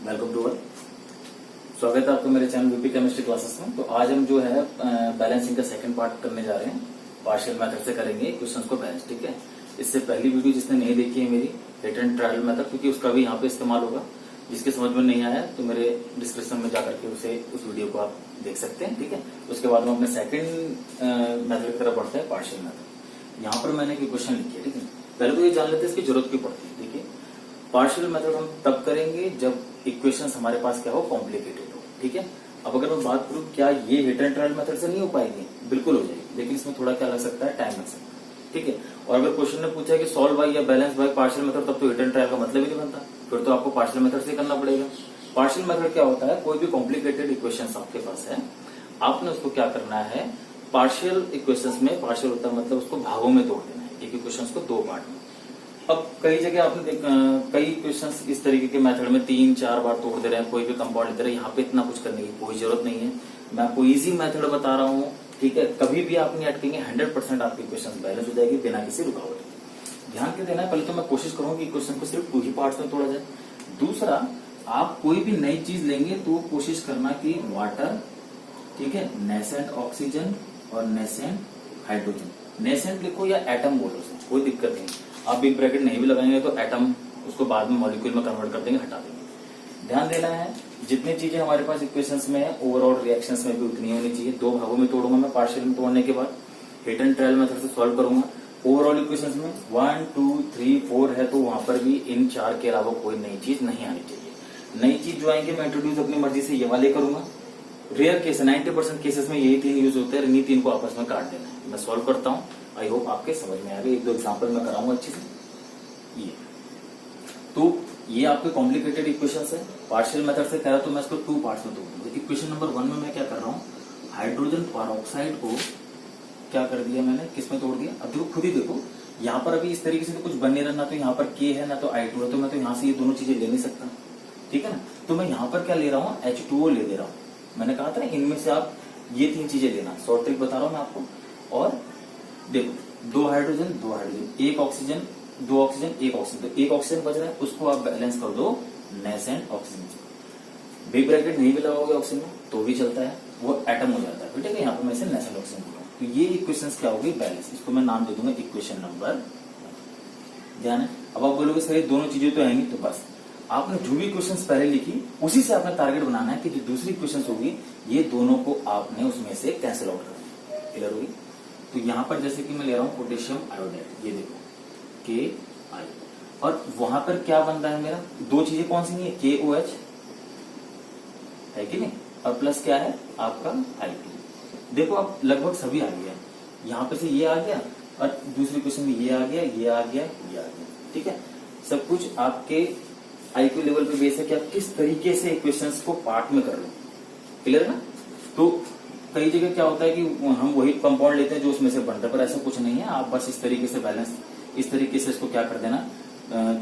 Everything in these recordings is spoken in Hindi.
Welcome to all. स्वागत है आपको मेरे चैनल वीपी केमिस्ट्री क्लासेस में। तो आज हम जो है बैलेंसिंग का सेकंड पार्ट करने जा रहे हैं। पार्शियल मेथड से करेंगे क्वेश्चंस को बैलेंस। ठीक है, इससे पहली वीडियो जिसने नहीं देखी है मेरी हिट एंड ट्रायल मेथड, क्योंकि उसका भी यहाँ पे इस्तेमाल होगा। जिसके समझ में नहीं आया तो मेरे डिस्क्रिप्शन में जाकर के उस वीडियो को आप देख सकते हैं। ठीक है, उसके बाद हम अपने सेकंड मेथड की तरफ बढ़ते हैं, पार्शियल मेथड। यहाँ पर मैंने एक क्वेश्चन लिखी है। ठीक है, पहले तो ये जान लेते हैं इसकी जरूरत क्यों पड़ती है। देखिए, पार्शियल मेथड हम तब करेंगे जब इक्वेशंस हमारे पास क्या हो, कॉम्प्लिकेटेड हो। ठीक है, अब अगर मैं बात करूं क्या ये हिट एंड ट्रायल मेथड से नहीं हो पाएगी, बिल्कुल हो जाएगी, लेकिन इसमें थोड़ा क्या लग सकता है, टाइम लग सकता है। ठीक है, और अगर क्वेश्चन ने पूछा है कि सॉल्व बाय या बैलेंस बाय पार्शियल मेथड, तब तो हिट एंड ट्रायल का मतलब ही नहीं बनता, फिर तो आपको पार्शियल मेथड से करना पड़ेगा। पार्शियल मेथड क्या होता है, कोई भी कॉम्प्लिकेटेड इक्वेशंस आपके पास है, आपने उसको क्या करना है, पार्शियल इक्वेशंस में, पार्शियल होता है मतलब उसको भागों में तोड़ देना है, एक इक्वेशंस को दो पार्ट में। अब कई जगह आपने कई क्वेश्चंस इस तरीके के मेथड में 3-4 बार तोड़ दे रहे हैं, कोई भी कंपाउंड लेते रहे। यहाँ पे इतना कुछ करने की कोई जरूरत नहीं है, मैं आपको इजी मेथड बता रहा हूँ। ठीक है, कभी भी आप नहीं अटकेंगे, 100% आपकी क्वेश्चन बैलेंस हो जाएगी बिना किसी रुकावट के। ध्यान के देना है, पहले तो मैं कोशिश करूंगा कि क्वेश्चन को सिर्फ 2 ही पार्ट्स में तोड़ा जाए। दूसरा, आप कोई भी नई चीज लेंगे तो कोशिश करना कि वाटर, ठीक है, नेसेंट ऑक्सीजन और नेसेंट हाइड्रोजन। नेसेंट लिखो या एटम बोलो, कोई दिक्कत नहीं। आप बिग ब्रैकेट नहीं भी लगाएंगे तो एटम उसको बाद में मॉलिक्यूल में कन्वर्ट कर देंगे, हटा देंगे। ध्यान देना है, जितनी चीजें हमारे पास इक्वेशंस में है, ओवरऑल रिएक्शंस में भी उतनी होनी चाहिए। 2 भागों में तोड़ूंगा मैं, पार्शियल में तोड़ने के बाद हिट एंड ट्रायल मेथड से सॉल्व करूंगा। ओवरऑल इक्वेशंस में 1, 2, 3, 4 है, तो वहां पर भी इन 4 के अलावा कोई नई चीज नहीं आनी चाहिए। नई चीज जो आएंगे मैं इंट्रोड्यूस अपनी मर्जी से ये वाले करूंगा। रेयर केस, 90% केसेस में यही 3 यूज होते हैं, इन्हीं 3 को आपस में काट देना है। मैं सॉल्व करता हूँ, आई होप आपके समझ में आ गए। 1-2 एग्जाम्पल मैं कराऊंगा अच्छे से। ये तो ये आपके कॉम्प्लिकेटेड इक्वेशंस है। पार्शियल मेथड से कह रहा तो मैं इसको 2 पार्ट्स में तोड़ दूंगा। इक्वेशन नंबर 1 में मैं क्या कर रहा हूँ, हाइड्रोजन पेरोक्साइड को क्या कर दिया मैंने, किसमें तोड़ दिया। अब देखो, खुद ही देखो, यहाँ पर अभी इस तरीके से तो कुछ बन नहीं रहा, ना तो यहाँ पर K है ना तो I2 है, तो मैं तो यहाँ से ये दोनों चीजें ले नहीं सकता। ठीक है ना, तो मैं यहाँ पर क्या ले रहा हूँ, H2O ले दे रहा हूँ। मैंने कहा था ना, इनमें से आप ये 3 चीजें लेना, शॉर्ट ट्रिक बता रहा हूँ मैं आपको। और देखो, 2 hydrogen 2 hydrogen, 1 oxygen 2 oxygen 1 oxygen, तो 1 ऑक्सीजन बच रहा है, उसको आप बैलेंस कर दो नेसेंट ऑक्सीजन से। बिग ब्रैकेट नहीं भी लगाओगे ऑक्सीजन में तो भी चलता है, वो एटम हो जाता है। ठीक है, यहाँ पर मैं इसे नेसेंट ऑक्सीजन बोल रहा हूँ। तो ये इक्वेशंस क्या होगी, बैलेंस। इसको मैं नाम दे दूंगा इक्वेशन नंबर। ध्यान है, अब आप बोलोगे सर ये दोनों चीजें तो आएंगी, तो बस आपने जो भी क्वेश्चंस पहले लिखी उसी से आपने टारगेट बनाना है कि जो दूसरी क्वेश्चंस होगी ये दोनों को आपने उसमें से कैंसिल आउट करना है। क्लियर होगी। तो यहाँ पर जैसे कि मैं ले रहा हूँ पोटेशियम आयोडाइड, ये देखो KI, और वहां पर क्या बन रहा है मेरा, 2 चीजें कौन सी नहीं है, KOH है कि नहीं, और प्लस क्या है आपका I2। देखो अब लगभग सभी आ गया, यहाँ पे से ये आ गया, और दूसरी क्वेश्चन में ये आ गया, ये आ गया, ये आ गया। ठीक है, सब कुछ आपके IQ लेवल पे बेस है कि आप किस तरीके से इक्वेशंस को पार्ट में कर लो। क्लियर है ना। तो कई जगह क्या होता है कि हम वही कंपाउंड लेते हैं जो उसमें से बनता है, पर ऐसा कुछ नहीं है। आप बस इस तरीके से बैलेंस, इस तरीके से इसको क्या कर देना,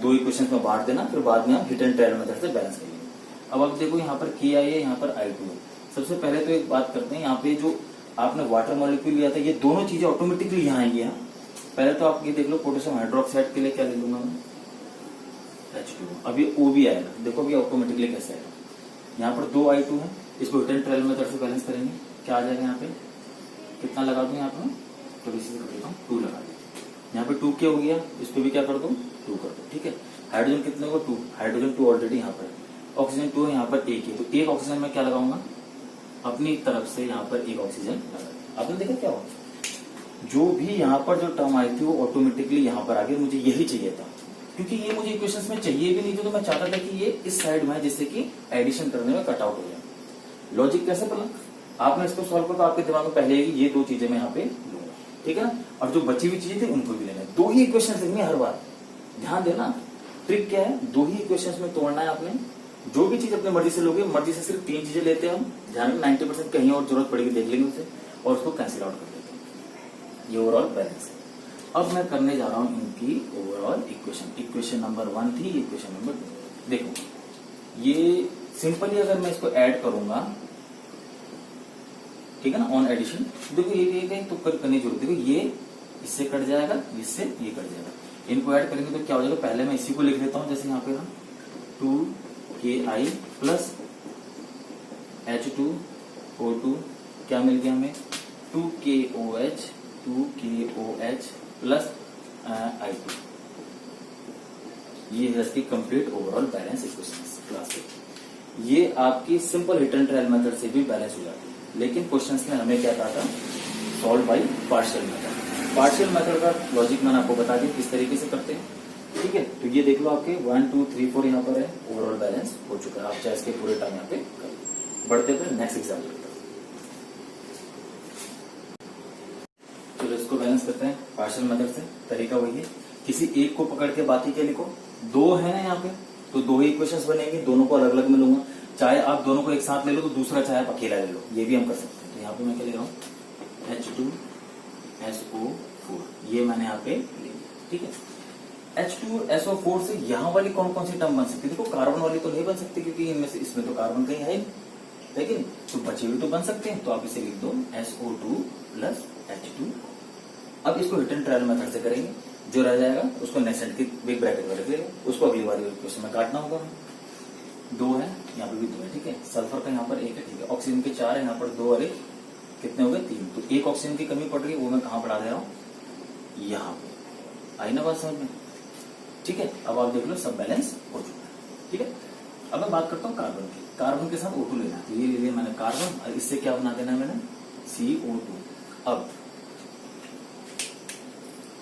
2 इक्वेशन में बांट देना, फिर बाद में आप हिट एंड ट्रायल मेथड से बैलेंस करेंगे। अब आप देखो, यहाँ पर KI है, यहाँ पर I2 है। सबसे पहले तो एक बात करते हैं, यहाँ पे जो आपने वाटर मॉलिक्यूल लिया था, ये दोनों चीजें ऑटोमेटिकली यहाँ आएंगी। यहाँ पहले तो आप ये देख लो, पोटेशियम हाइड्रोक्साइड के लिए क्या ले लूंगा मैं, H2O। अभी O भी आएगा, देखो अभी ऑटोमेटिकली कैसे आएगा। यहाँ पर 2 I2 है, इसको हिट एंड ट्रायल मेथड से बैलेंस करेंगे, क्या आ जाएगा। यहाँ पे कितना लगा दूं, यहाँ पे थोड़ी सी कर देता हूँ, 2 लगा दें। यहाँ पे 2 क्या हो गया, इस पे भी क्या कर दो, 2 कर दो। ठीक है, हाइड्रोजन कितने को, 2, हाइड्रोजन 2 ऑलरेडी यहाँ पर है, ऑक्सीजन 2 है, यहाँ पर 1 है, तो 1 ऑक्सीजन में क्या लगाऊंगा, अपनी तरफ से यहाँ पर 1 ऑक्सीजन लगा। आपने देखा क्या हुआ, जो भी यहाँ पर जो टर्म आई थी वो ऑटोमेटिकली यहाँ पर आ गई। मुझे यही चाहिए था, क्योंकि ये मुझे इक्वेशंस में चाहिए भी नहीं था, तो मैं चाहता था कि ये इस साइड में है, जिससे कि एडिशन करने में कट आउट हो जाए। लॉजिक कैसे पड़ा, आपने इसको सॉल्व किया तो आपके दिमाग में पहले ये 2 चीजें मैं यहाँ पे लूंगा। ठीक है ना, और जो बची हुई चीजें थी उनको भी लेना है। 2 ही इक्वेशन लिखनी है हर बार। ध्यान देना, ट्रिक क्या है, 2 ही इक्वेशन में तोड़ना है आपने। जो भी चीज अपनी मर्जी से लोगे, मर्जी से सिर्फ 3 चीजें लेते हैं हम। ध्यान में 90% कहीं और जरूरत पड़ेगी देख लेंगे उसे, और उसको कैंसिल आउट कर देते हैं। ये ओवरऑल बैलेंस है। अब मैं करने जा रहा हूं इनकी ओवरऑल इक्वेशन। इक्वेशन नंबर 1 थी, इक्वेशन नंबर 2। देखो, ये सिंपली अगर मैं इसको ऐड करूंगा, ठीक है ना, ऑन एडिशन, देखो ये तो करने की जरूरत है। ये इससे कट जाएगा, इससे ये कट जाएगा। इनको ऐड करेंगे तो क्या हो जाएगा, पहले मैं इसी को लिख देता हूं, जैसे यहाँ पे 2 2KI प्लस H2O2 क्या मिल गया हमें 2KOH प्लस I2। ये है इसकी complete overall balance equations class में। ये आपकी simple hit and trial method से भी बैलेंस हो जाती है, लेकिन क्वेश्चंस में हमें क्या कहा था, solve by partial method. Partial method का लॉजिक मैंने आपको बता दिया किस तरीके से करते हैं, ठीक है। तो ये देख लो आपके 1 2 3 4 यहाँ पर है, ओवरऑल बैलेंस हो चुका है। आप चाहे इसके पूरे टाइम यहाँ पे कर। बढ़ते थे नेक्स्ट एग्जाम्पल की तरफ। चलो इसको बैलेंस करते हैं पार्शियल मेथड से। तरीका वही है, किसी एक को पकड़ के बाकी के लिखो। दो है ना यहाँ पे, तो दो ही इक्वेशंस बनेंगे, दोनों को अलग अलग में लूंगा। चाहे आप दोनों को एक साथ ले लो तो दूसरा चाहे आप अकेला ले लो, ये भी हम कर सकते हैं। तो यहाँ पे मैं क्या ले रहा हूँ H2SO4, ये मैंने यहाँ पे ले लिया, ठीक है। H2SO4 से यहाँ वाली कौन कौन सी टर्म बन सकती है, देखो कार्बन वाली तो नहीं बन सकती क्योंकि इनमें से इसमें तो कार्बन कहीं है, लेकिन तो बचे हुए तो बन सकते हैं। तो आप इसे लिख दो SO2 प्लस H2। अब इसको हिट एंड ट्रायल मेथड से करेंगे, जो रह जाएगा उसको नेसेंट की बिग ब्रैकेट में रख लेंगे, उसको अगली बार क्वेश्चन में काटना होगा। दो है यहाँ पे भी दो है, ठीक है। सल्फर का यहाँ पर एक है, ठीक है। ऑक्सीजन के 4 है, यहाँ पर 2 और 1 कितने हो गए 3। तो एक ऑक्सीजन की कमी पड़ रही है, वो मैं कहाँ बढ़ा दे रहा हूँ, यहाँ पे। आई ना बात समझ में, ठीक है। अब आप देख लो सब बैलेंस हो चुका है, ठीक है। अब मैं बात करता हूँ कार्बन की। कार्बन के साथ O2 लेना, तो ये ले लिया मैंने कार्बन, और इससे क्या बना देना है मैंने CO2। अब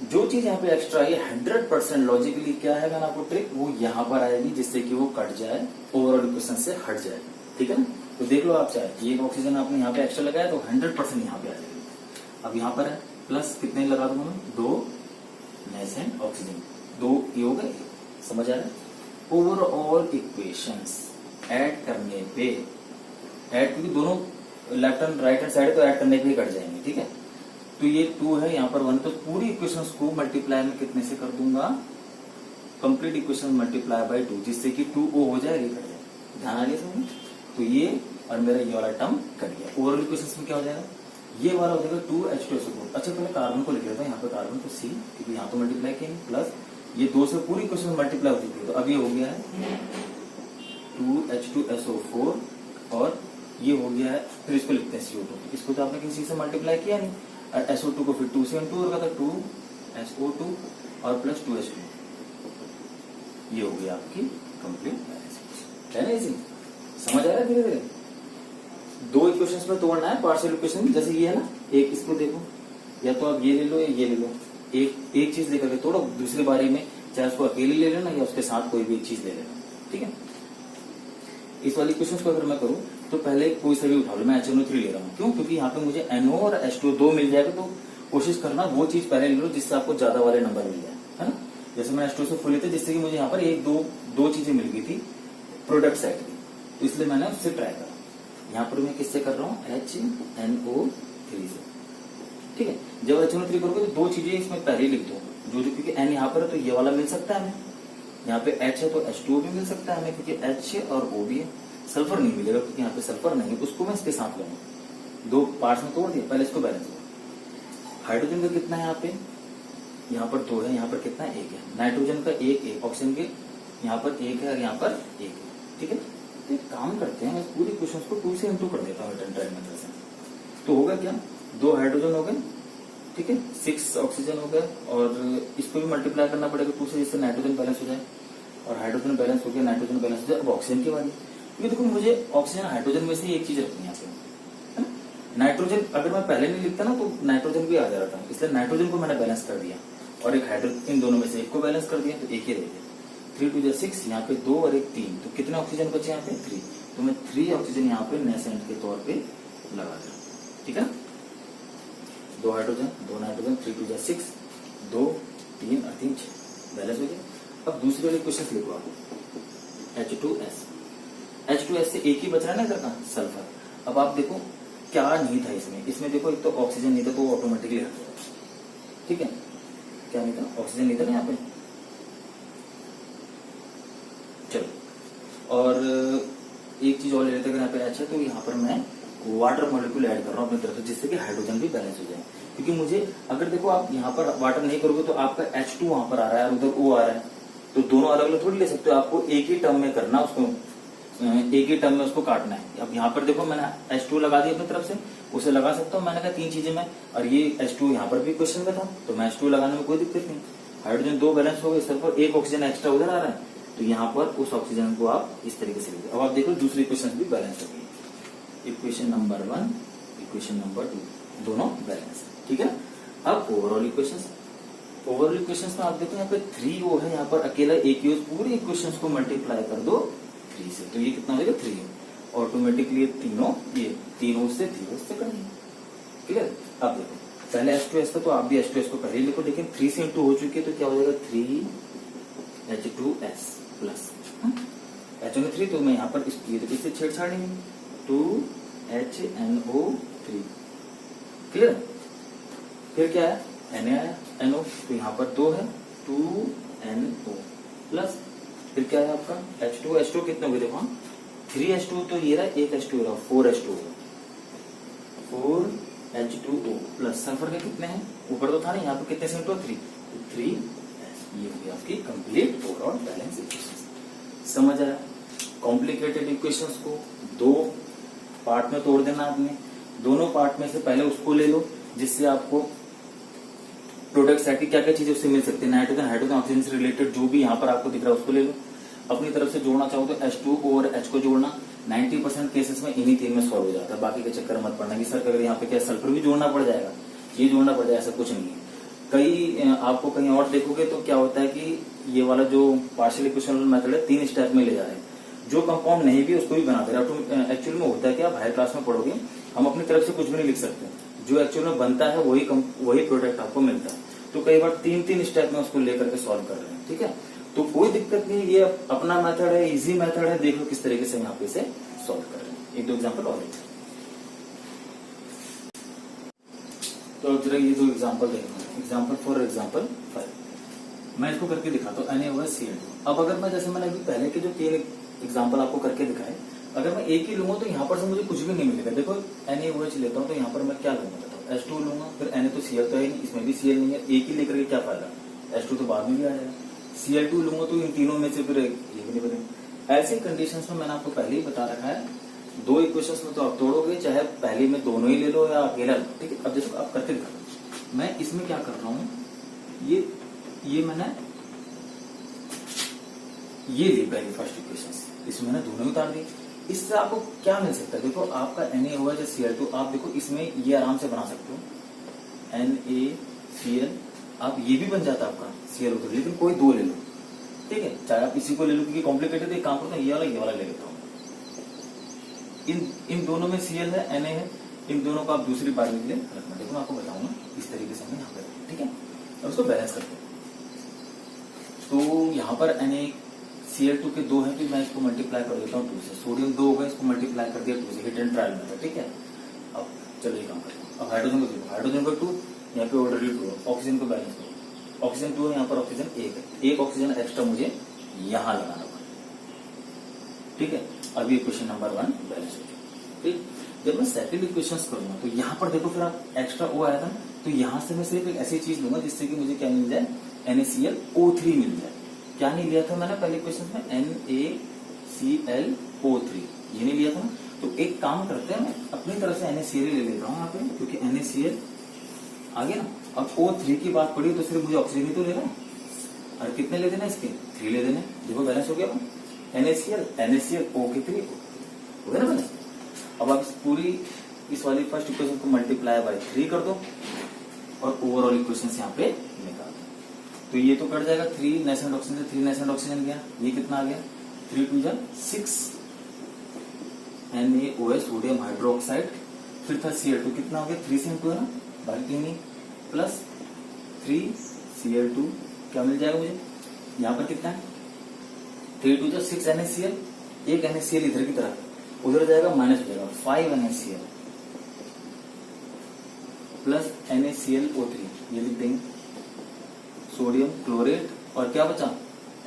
जो चीज यहाँ पे एक्स्ट्रा है 100% लॉजिकली क्या है, मैंने आपको ट्रिक वो यहाँ पर आएगी, जिससे कि वो कट जाए, ओवरऑल इक्वेशन से हट जाए, ठीक है ना। तो देख लो आप, चाहे ये ऑक्सीजन आपने यहाँ पे एक्स्ट्रा लगाया तो 100% यहाँ पे आ जाएगी। अब यहाँ पर है प्लस कितने लगा दूंगा मैं, 2 नेसेंट ऑक्सीजन, 2 ये हो गए, समझ आ रहा है। ओवरऑल इक्वेशंस ऐड करने पे, ऐड क्योंकि दोनों left and right hand side तो ऐड करने पे ही कट जाएंगे, ठीक है। तो ये 2 है, यहाँ पर 1, तो पूरी इक्वेशंस को मल्टीप्लाई में कितने से कर दूंगा, कंप्लीट इक्वेशन मल्टीप्लाई बाय 2, जिससे कि 2O हो जाए, ये कट जाए। ध्यान आ गया समझ। तो ये और मेरा ये वाला टर्म कट गया। ओवरऑल इक्वेशंस में क्या हो जाएगा, ये वाला हो जाएगा 2H2SO4। अच्छा पहले कार्बन को लिख लेता हूँ, यहाँ पे कार्बन को C, क्योंकि यहाँ तो मल्टीप्लाई किया, प्लस ये 2 से पूरी इक्वेशन मल्टीप्लाई हो चुकी है, तो अब ये हो गया है 2H2SO4, और ये हो गया है, फिर इसको लिखते हैं CO2। इसको तो आपने किसी से मल्टीप्लाई किया नहीं, और SO2 को फिर 2 से 2 होगा, तो 2SO2 और प्लस 2H2, ये हो गया आपकी कंप्लीट बैलेंस। है ना इजी, समझ आ रहा है धीरे धीरे। दो इक्वेशंस में तोड़ना है पार्शियल इक्वेशन, जैसे ये है ना, एक इसको देखो, या तो आप ये ले लो या ये ले लो, एक चीज लेकर के तोड़ो, दूसरी बारी में चाहे उसको अकेले ले लेना या उसके साथ कोई भी एक चीज ले लेना, ठीक है। इस वाली क्वेश्चन को अगर मैं करूं तो पहले कोई सा भी उठा लो, मैं HNO3 ले रहा हूँ, क्यों, क्योंकि यहाँ पे मुझे NO और H2O 2 मिल जाएगा, तो कोशिश करना वो चीज पहले ले लो जिससे आपको ज्यादा वाले नंबर मिल जाए, है ना। जैसे मैं H2O से फुल लेते, जिससे कि मुझे यहाँ पर दो चीजें मिल गई थी प्रोडक्ट साइड की, तो इसलिए मैंने उससे ट्राई करा। यहाँ पर मैं किससे कर रहा हूँ, HNO3 से, ठीक है। जब HNO3 करोगे तो दो चीजें इसमें पहले लिख दो, जो क्योंकि N यहाँ पर है तो ये वाला मिल सकता है हमें, यहाँ पे H है तो H2O भी मिल सकता है हमें, क्योंकि H और O भी है। सल्फर नहीं मिलेगा क्योंकि यहाँ पे सल्फर नहीं है, उसको मैं इसके साथ लूंगा। दो पार्ट्स में तोड़ दिया, पहले इसको बैलेंस करो। हाइड्रोजन का कितना है यहाँ पे, यहाँ पर 2 है, यहाँ पर कितना है 1 है। नाइट्रोजन का 1, ऑक्सीजन के यहाँ पर 1 है और यहाँ पर 1 है, ठीक है। तो एक काम करते हैं, मैं पूरी क्वेश्चन को 2 से इंटू कर देता हूँ ट्रायल मेथड से। तो होगा क्या, 2 हाइड्रोजन हो गए, ठीक है, 6 ऑक्सीजन हो गए, और इसको भी मल्टीप्लाई करना पड़ेगा 2 से, जिससे नाइट्रोजन बैलेंस हो जाए, और हाइड्रोजन बैलेंस हो गया, नाइट्रोजन बैलेंस हो जाए। अब ऑक्सीजन की बारी, क्योंकि देखो मुझे ऑक्सीजन हाइड्रोजन में से एक चीज रखनी है यहाँ पे। नाइट्रोजन अगर मैं पहले नहीं लिखता ना तो नाइट्रोजन भी आ जा रहा था, इसलिए नाइट्रोजन को मैंने बैलेंस कर दिया, और एक हाइड्रोजन, इन दोनों में से एक को बैलेंस कर दिया, तो एक ही रह गया। 3 2 6, यहाँ पे 2 और 1 3, तो कितने ऑक्सीजन बचे यहाँ पे 3, तो मैं 3 ऑक्सीजन यहाँ पे नेसेंट के तौर पे लगा दे, ठीक है। 2 हाइड्रोजन 2 नाइट्रोजन, 3 2 6, 2 3 और 3 6, बैलेंस हो गया। अब दूसरे वाले क्वेश्चन लिखो आप, H2S से एक ही बच रहा है ना इधर का, सल्फर। अब आप देखो क्या नहीं था इसमें देखो, एक तो ऑक्सीजन नहीं था तो ऑटोमेटिकली हट जाएगा, ठीक है। क्या नहीं था, ऑक्सीजन नहीं था ना यहाँ पे। चलो, और एक चीज और ले लेते हैं, यहाँ पे H है तो यहाँ पर मैं वाटर मॉलिक्यूल ऐड कर रहा हूँ अपनी तरफ से, जिससे कि हाइड्रोजन भी बैलेंस हो जाए। क्योंकि मुझे अगर देखो आप यहाँ पर वाटर नहीं करोगे तो आपका H2 वहां पर आ रहा है और उधर O आ रहा है, तो दोनों अलग अलग थोड़ी ले सकते हो, आपको एक ही टर्म में करना उसको, एक ही टर्म में उसको काटना है। अब यहाँ पर देखो मैंने H2 लगा दिया अपनी तरफ से, उसे लगा सकता हूँ, मैंने कहा 3 चीजें मैं, और ये H2 यहाँ पर भी क्वेश्चन में था तो मैं H2 लगाने में कोई दिक्कत नहीं। हाइड्रोजन 2 बैलेंस हो गए, इस तरफ एक ऑक्सीजन एक्स्ट्रा उधर आ रहा है, तो यहाँ पर उस ऑक्सीजन को आप इस तरीके से लिखिए। अब आप देखो दूसरी इक्वेशन भी बैलेंस हो गई, इक्वेशन नंबर 1 इक्वेशन नंबर 2 दोनों बैलेंस है, ठीक है। अब ओवरऑल इक्वेशन में आप देखो यहाँ पे 3O है, यहाँ पर अकेला एक यूज, पूरी इक्वेशन को मल्टीप्लाई कर दो 3 से, तो ये कितना हो जाएगा 3 ऑटोमेटिकली तीनों, ये 3O से 3O से करेंगे, क्लियर। अब देखो पहले H2S था तो आप भी H2S को पहले लिखो, लेकिन 3 से इंटू हो चुकी है तो क्या हो जाएगा 3H2S प्लस H में 3, तो मैं यहाँ पर इससे छेड़छाड़ नहीं, 2HNO3, क्लियर। फिर क्या है Na आया, NO, तो यहाँ पर 2 है 2NO प्लस, फिर क्या है आपका H2 कितने हो गए देखो, 3H2 तो ये रहा, एक H2 रहा, 4H2 4H2O प्लस सल्फर के कितने हैं, ऊपर तो था नहीं, यहाँ पर कितने से इंटू 3, तो 3S, ये हो गया आपकी कंप्लीट ओवरऑल बैलेंस इक्वेशन। समझ आया। कॉम्प्लिकेटेड इक्वेशंस को 2 पार्ट में तोड़ देना आपने, दोनों पार्ट में से पहले उसको ले लो जिससे आपको प्रोडक्ट साइड की क्या क्या चीजें उससे मिल सकती है, नाइट्रोजन हाइड्रोजन ऑक्सीजन से रिलेटेड जो भी यहाँ पर आपको दिख रहा है उसको ले लो। अपनी तरफ से जोड़ना चाहो तो H2 और H को जोड़ना, 90% केसेस में इन्हीं 3 में सॉल्व हो जाता है, बाकी के चक्कर मत पड़ना कि सर अगर यहाँ पे क्या सल्फर भी जोड़ना पड़ जाएगा, ये जोड़ना पड़ जाएगा, ऐसा कुछ नहीं है। कई आपको कहीं और देखोगे तो क्या होता है कि ये वाला जो पार्शियल इक्वेशन मेथड है 3 स्टेप में ले जा रहे हैं, जो कंपाउंड नहीं भी उसको भी बना दे रहा है। एक्चुअल में होता है कि आप हायर क्लास में पढ़ोगे, हम अपनी तरफ से कुछ भी नहीं लिख सकते, जो एक्चुअल में बनता है वही प्रोडक्ट आपको मिलता है। तो कई बार 3 स्टेप में उसको लेकर के सॉल्व कर रहे हैं, ठीक है, तो कोई दिक्कत नहीं, ये अपना मेथड है, इजी मेथड है, देख लो किस तरीके से यहाँ पे से सॉल्व कर रहे हैं। एक दो एग्जांपल और लेते हैं, तो जरा ये 2 एग्जांपल देखो, एग्जांपल फॉर एग्जांपल 5 मैं इसको करके दिखाता हूँ, NaOH अब अगर मैं जैसे मैंने अभी पहले के जो 3 एग्जांपल आपको करके दिखाए, अगर मैं एक ही लूंगा तो यहाँ पर से मुझे कुछ भी नहीं मिलेगा। देखो NaOH लेता हूँ तो यहाँ पर मैं क्या लूंगा, H2 लूंगा, फिर Na तो Cl तो है नहीं, इसमें भी Cl नहीं है, एक ही लेकर के क्या फायदा, H2 तो बाद में भी आ जाएगा, Cl2 लूंगा तो इन तीनों में से फिर ये भी नहीं बनेगा। ऐसे कंडीशंस में मैंने आपको पहले ही बता रखा है, 2 इक्वेशंस में तो आप तोड़ोगे, चाहे पहले में दोनों ही ले लो या अकेला लो, ठीक है। अब देखो आप करके दिखा, मैं इसमें क्या कर रहा हूँ, ये मैंने ये ली पहली फर्स्ट इक्वेशन, इसमें मैंने दोनों उतार दी। इससे आपको क्या मिल सकता है, देखो आपका NaOH या Cl2, आप देखो इसमें ये आराम से बना सकते हो NaCl, आप ये भी बन जाता है आपका Cl2, लेकिन कोई 2 ले लो, ठीक है, चाहे आप इसी को ले लो, क्योंकि कॉम्प्लिकेटेड एक काम करता है, ये वाला ले लेता हूँ, इन दोनों में Cl है, Na है, इन दोनों को आप दूसरी बार में ले रखना। देखो मैं आपको बताऊंगा इस तरीके से, यहाँ पर, ठीक है। अब उसको बैलेंस करते हैं, तो यहाँ पर NaCl2 के 2 है, तो मैं इसको मल्टीप्लाई कर देता हूँ 2 से, सोडियम 2 होगा, इसको मल्टीप्लाई कर दिया 2 से, हिट एंड ट्रायल मेथड, ठीक है। अब चलो ये काम करते हैं, अब हाइड्रोजन को देखो, हाइड्रोजन को 2, यहाँ पे ऑलरेडी 2 है, ऑक्सीजन को बैलेंस करो, ऑक्सीजन 2 है, यहाँ पर ऑक्सीजन 1 है, एक ऑक्सीजन एक्स्ट्रा मुझे यहाँ लगाना पड़ेगा, ठीक है। अभी इक्वेशन नंबर 1 बैलेंस हो जाए, ठीक। जब मैं सेकंड इक्वेशन करूंगा तो यहाँ पर देखो, फिर आप एक्स्ट्रा O आया था, तो यहाँ से मैं सिर्फ एक ऐसी चीज लूंगा जिससे कि मुझे क्या मिल जाए, NaClO3 मिल जाए। क्या नहीं लिया था मैंने पहले क्वेश्चन में, NaClO3 ये नहीं लिया था। तो एक काम करते हैं, मैं अपनी तरफ से NaCl ले लेता हूँ यहाँ पे, क्योंकि NaCl आ गया ना। अब O3 की बात पड़ी तो सिर्फ मुझे ऑक्सीजन ही तो लेना है, और कितने ले देना इसके, 3 ले देने, देखो बैलेंस हो गया NaCl O के 3 हो गया ना बैलेंस। अब आप इस वाली फर्स्ट इक्वेशन को मल्टीप्लाई बाय 3 कर दो और ओवरऑल इक्वेशन यहाँ पे निकाल दो, तो ये तो कट जाएगा, 3 नेसेंट ऑक्सीजन से 3 नेसेंट ऑक्सीजन गया, ये कितना आ गया 3 2 6 NaOH सोडियम हाइड्रोक्साइड, फिर था Cl2 कितना हो गया 3 से इंटू है ना, बाकी नहीं, प्लस 3 Cl2 क्या मिल जाएगा मुझे, यहाँ पर कितना है 3 2 6 NaCl, एक NaCl इधर की तरफ उधर जाएगा, माइनस हो जाएगा 5 NaCl प्लस NaClO3, ये लिख देंगे, सोडियम क्लोरेट, और क्या बचा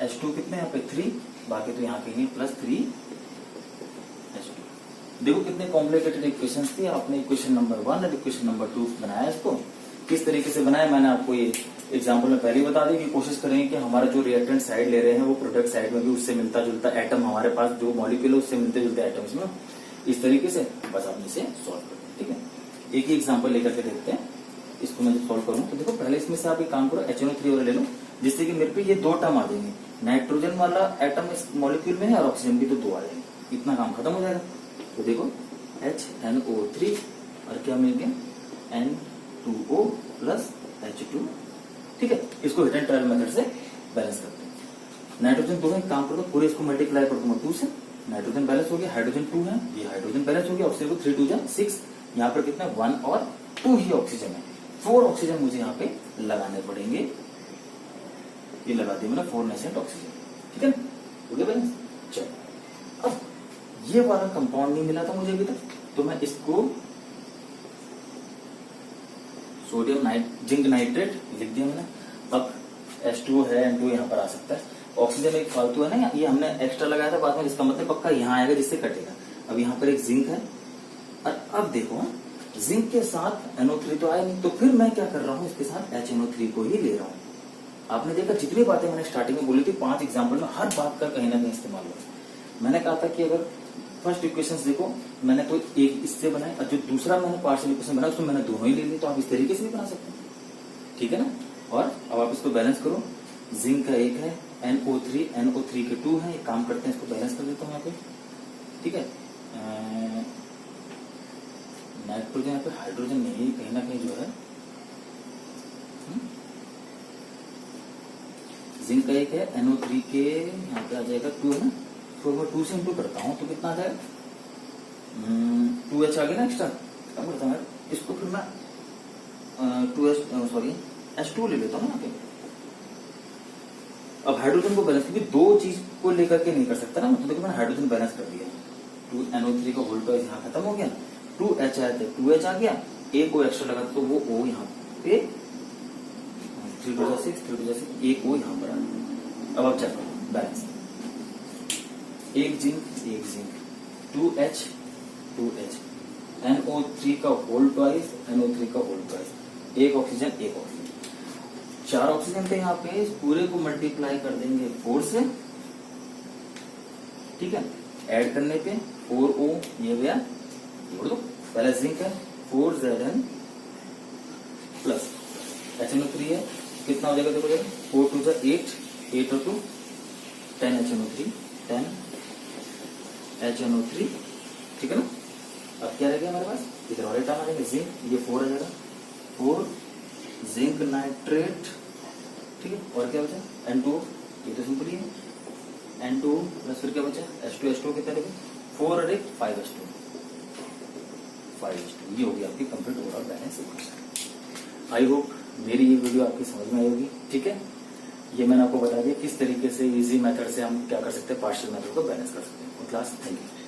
H2 कितने यहाँ पे 3, बाकी तो यहाँ पे नहीं, प्लस 3 H2। देखो कितने कॉम्प्लिकेटेड इक्वेशंस थी, आपने इक्वेशन नंबर 1 और इक्वेशन नंबर 2 बनाया, इसको किस तरीके से बनाया मैंने आपको ये एग्जाम्पल में पहले ही बता दें कि कोशिश करें कि हमारा जो रिएक्टेंट साइड ले रहे हैं वो प्रोडक्ट साइड में भी उससे मिलता जुलता एटम, हमारे पास जो मॉलिक्यूल है उससे मिलते जुलते एटम्स में, इस तरीके से बस आप इसे सॉल्व कर दें। ठीक है, एक ही एग्जाम्पल लेकर के देखते हैं। इसको मैं जब सॉल्व करूँ तो देखो पहले इसमें से आप एक काम करो, HNO3 वाला ले लो, जिससे कि मेरे पे ये दो टर्म आ जाएंगे, नाइट्रोजन वाला एटम इस मॉलिक्यूल में है और ऑक्सीजन भी, तो दो आ जाएंगे, इतना काम खत्म हो जाएगा। तो देखो HNO3 और क्या मिल गया N2O प्लस H2। ठीक है, इसको हिट एंड ट्रायल मेथड से बैलेंस करते हैं। नाइट्रोजन दो है, काम करो पूरे इसको मल्टीप्लाई कर दूंगा 2 से, नाइट्रोजन बैलेंस हो गया, हाइड्रोजन 2 है, ये हाइड्रोजन बैलेंस हो गया, ऑक्सीजन को 3 2 जा 6, यहाँ पर कितना 1 और 2 ही ऑक्सीजन है, 4 ऑक्सीजन मुझे यहाँ पे लगाने पड़ेंगे। ये लगा दिया मैंने 4 नेसेंट ऑक्सीजन। ठीक है, हो गया बैलेंस। चलो, अब ये वाला कंपाउंड नहीं मिला था मुझे अभी तक, तो मैं इसको सोडियम जिंक नाइट्रेट लिख दिया मैंने। अब H2O है, N2 यहाँ पर आ सकता है, ऑक्सीजन एक फालतू है ना, ये हमने एक्स्ट्रा लगाया था बाद में, इसका मतलब पक्का यहाँ आएगा जिससे कटेगा। अब यहाँ पर एक जिंक है, और अब देखो जिंक के साथ NO3 तो आया नहीं, तो फिर मैं क्या कर रहा हूँ, इसके साथ HNO3 को ही ले रहा हूँ। आपने देखा जितनी बातें मैंने स्टार्टिंग में बोली थी 5 एग्जाम्पल में, हर बात का कहीं ना कहीं इस्तेमाल हुआ। मैंने कहा था कि अगर फर्स्ट इक्वेशन देखो मैंने कोई एक इससे बनाई और जो दूसरा मैंने पार्शियल इक्वेशन बनाया उसमें मैंने दोनों ही ले ली, तो आप इस तरीके से भी बना सकते हैं। ठीक है ना, और अब आप इसको बैलेंस करो, जिंक का 1 है, NO3 के 2 है, एक काम करते हैं इसको बैलेंस कर देता हूँ यहाँ पे। ठीक है, नाइट्रोजन यहाँ पे हाइड्रोजन नहीं, कहीं ना कहीं जो है जिंक का 1 है, NO3 के यहाँ पे आ जाएगा 2 है ना, तो मैं 2 से इंटू करता हूँ तो कितना आ जाएगा 2H आ गया ना एक्स्ट्रा, क्या करता हूँ इसको फिर मैं H2 ले लेता हूँ यहाँ पे। अब हाइड्रोजन को बैलेंस, क्योंकि दो चीज को लेकर के नहीं कर सकता ना, तो देखो मैंने हाइड्रोजन बैलेंस कर दिया, 2NO3 का होल टॉइस यहाँ खत्म हो गया, 2H आया था 2H आ गया, एक O एक्स्ट्रा लगा तो वो O यहाँ पे 3 2 6 3 2 6 एक O यहाँ पर आ गया। अब आप चेक करो बैलेंस, एक जिंक 2H NO3 का होल ट्वाइस, NO3 का होल ट्वाइस, एक ऑक्सीजन 4 ऑक्सीजन थे यहाँ पे, इस पूरे को मल्टीप्लाई कर देंगे 4 से। ठीक है, ऐड करने पे 4O ये गया, जोड़ दो, पहले जिंक है 4Zn प्लस HNO3 है, कितना हो जाएगा देखो, 4 2 8, 8 और 2 10 HNO3, 10 HNO3। ठीक है ना, अब क्या रह गया हमारे पास, इधर और एक आ जाएगा जिंक, ये 4 आ जाएगा, 4 जिंक नाइट्रेट। ठीक है, और क्या बचा N2, ये तो सिंपल ही है, N2 प्लस फिर क्या बचा H2 कितना लगे 4 और एक 5H2, ये होगी आपकी complete overall balance equation. I hope मेरी ये वीडियो आपकी समझ में आई होगी। ठीक है, ये मैंने आपको बता दिया किस तरीके से इजी मेथड से हम क्या कर सकते हैं, पार्शियल मेथड को बैलेंस कर सकते हैं। Class, thank you.